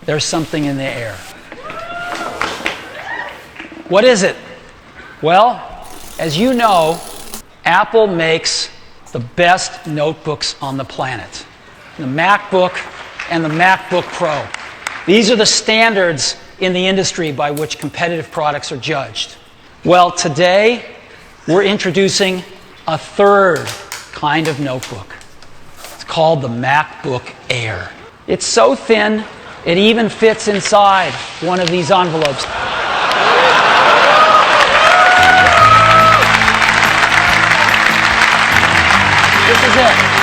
there's something in the air. What is it? Well, as you know, Apple makes the best notebooks on the planet. The MacBook and the MacBook Pro. These are the standards in the industry by which competitive products are judged. Well, today we're introducing a third kind of notebook. It's called the MacBook Air. It's so thin, it even fits inside one of these envelopes. This is it.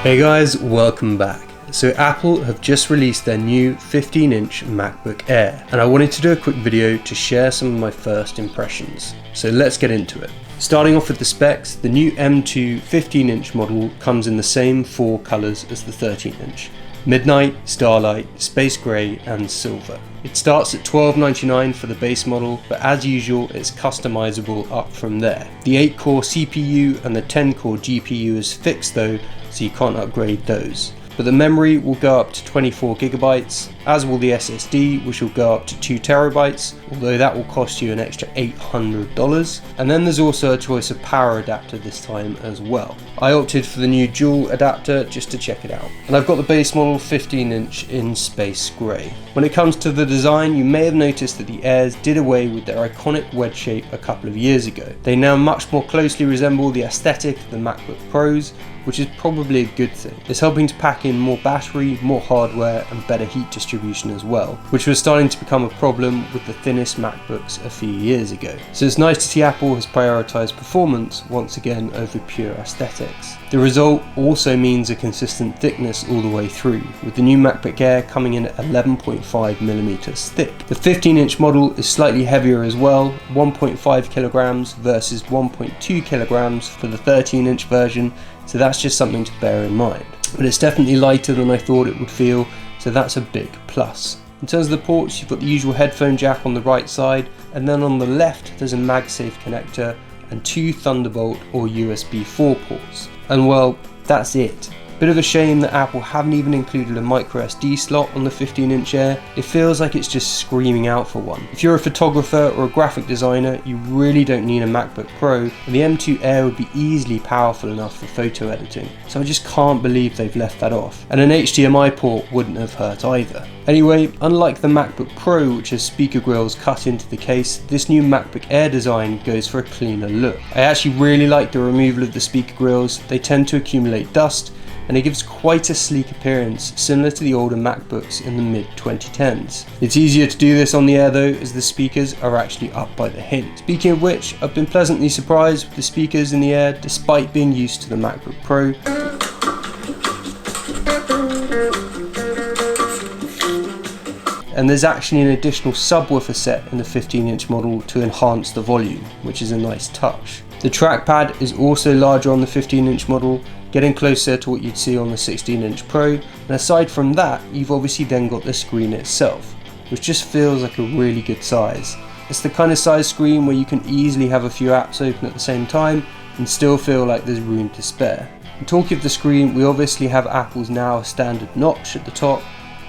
Hey guys, welcome back. So Apple have just released their new 15-inch MacBook Air, and I wanted to do a quick video to share some of my first impressions. So let's get into it. Starting off with the specs, the new M2 15-inch model comes in the same four colours as the 13-inch. Midnight, Starlight, Space Grey and Silver. It starts at $12.99 for the base model, but as usual it's customizable up from there. The 8-core CPU and the 10-core GPU is fixed though, so you can't upgrade those. But the memory will go up to 24 gigabytes, as will the SSD, which will go up to 2 terabytes, although that will cost you an extra $800. And then there's also a choice of power adapter this time as well. I opted for the new dual adapter just to check it out. And I've got the base model 15-inch in Space Grey. When it comes to the design, you may have noticed that the Airs did away with their iconic wedge shape a couple of years ago. They now much more closely resemble the aesthetic of the MacBook Pros, which is probably a good thing. It's helping to pack in more battery, more hardware and better heat distribution as well, which was starting to become a problem with the thinnest MacBooks a few years ago. So it's nice to see Apple has prioritised performance once again over pure aesthetics. The result also means a consistent thickness all the way through, with the new MacBook Air coming in at 11.5mm thick. The 15-inch model is slightly heavier as well, 1.5 kilograms versus 1.2 kilograms for the 13-inch version, so that's just something to bear in mind. But it's definitely lighter than I thought it would feel, so that's a big plus. In terms of the ports, you've got the usual headphone jack on the right side, and then on the left there's a MagSafe connector and 2 Thunderbolt or USB 4 ports. And well, that's it. Bit of a shame that Apple haven't even included a micro SD slot on the 15-inch Air. It feels like it's just screaming out for one. If you're a photographer or a graphic designer, you really don't need a MacBook Pro, and the M2 Air would be easily powerful enough for photo editing. So I just can't believe they've left that off. And an HDMI port wouldn't have hurt either. Anyway, unlike the MacBook Pro, which has speaker grills cut into the case, this new MacBook Air design goes for a cleaner look. I actually really like the removal of the speaker grills. They tend to accumulate dust, and it gives quite a sleek appearance, similar to the older MacBooks in the mid-2010s. It's easier to do this on the Air though, as the speakers are actually up by the hilt. Speaking of which, I've been pleasantly surprised with the speakers in the Air despite being used to the MacBook Pro. And there's actually an additional subwoofer set in the 15-inch model to enhance the volume, which is a nice touch. The trackpad is also larger on the 15-inch model, getting closer to what you'd see on the 16-inch Pro, and aside from that, you've obviously then got the screen itself, which just feels like a really good size. It's the kind of size screen where you can easily have a few apps open at the same time and still feel like there's room to spare. And talking of the screen, we obviously have Apple's now standard notch at the top,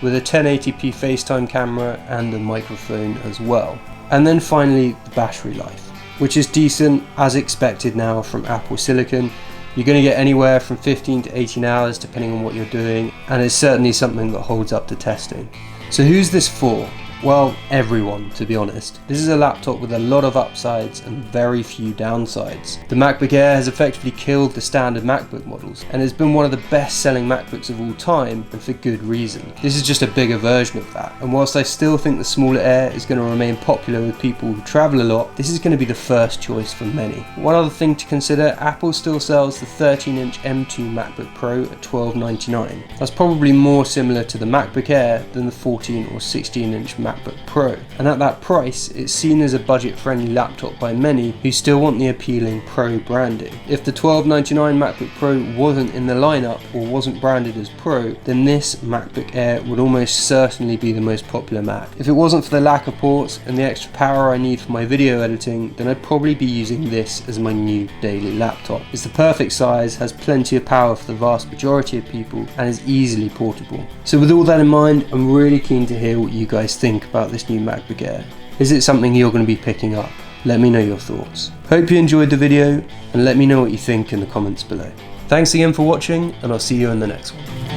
with a 1080p FaceTime camera and a microphone as well. And then finally, the battery life, which is decent as expected now from Apple Silicon. You're going to get anywhere from 15 to 18 hours depending on what you're doing, and it's certainly something that holds up to testing. So who's this for? Well, everyone, to be honest. This is a laptop with a lot of upsides and very few downsides. The MacBook Air has effectively killed the standard MacBook models and has been one of the best selling MacBooks of all time, and for good reason. This is just a bigger version of that, and whilst I still think the smaller Air is going to remain popular with people who travel a lot, this is going to be the first choice for many. One other thing to consider, Apple still sells the 13-inch M2 MacBook Pro at $12.99. That's probably more similar to the MacBook Air than the 14 or 16-inch MacBook MacBook Pro, and at that price it's seen as a budget-friendly laptop by many who still want the appealing Pro branding. If the $1299 MacBook Pro wasn't in the lineup or wasn't branded as Pro, then this MacBook Air would almost certainly be the most popular Mac. If it wasn't for the lack of ports and the extra power I need for my video editing, then I'd probably be using this as my new daily laptop. It's the perfect size, has plenty of power for the vast majority of people, and is easily portable. So with all that in mind, I'm really keen to hear what you guys think about this new MacBook Air. Is it something you're going to be picking up? Let me know your thoughts. Hope you enjoyed the video, and let me know what you think in the comments below. Thanks again for watching, and I'll see you in the next one.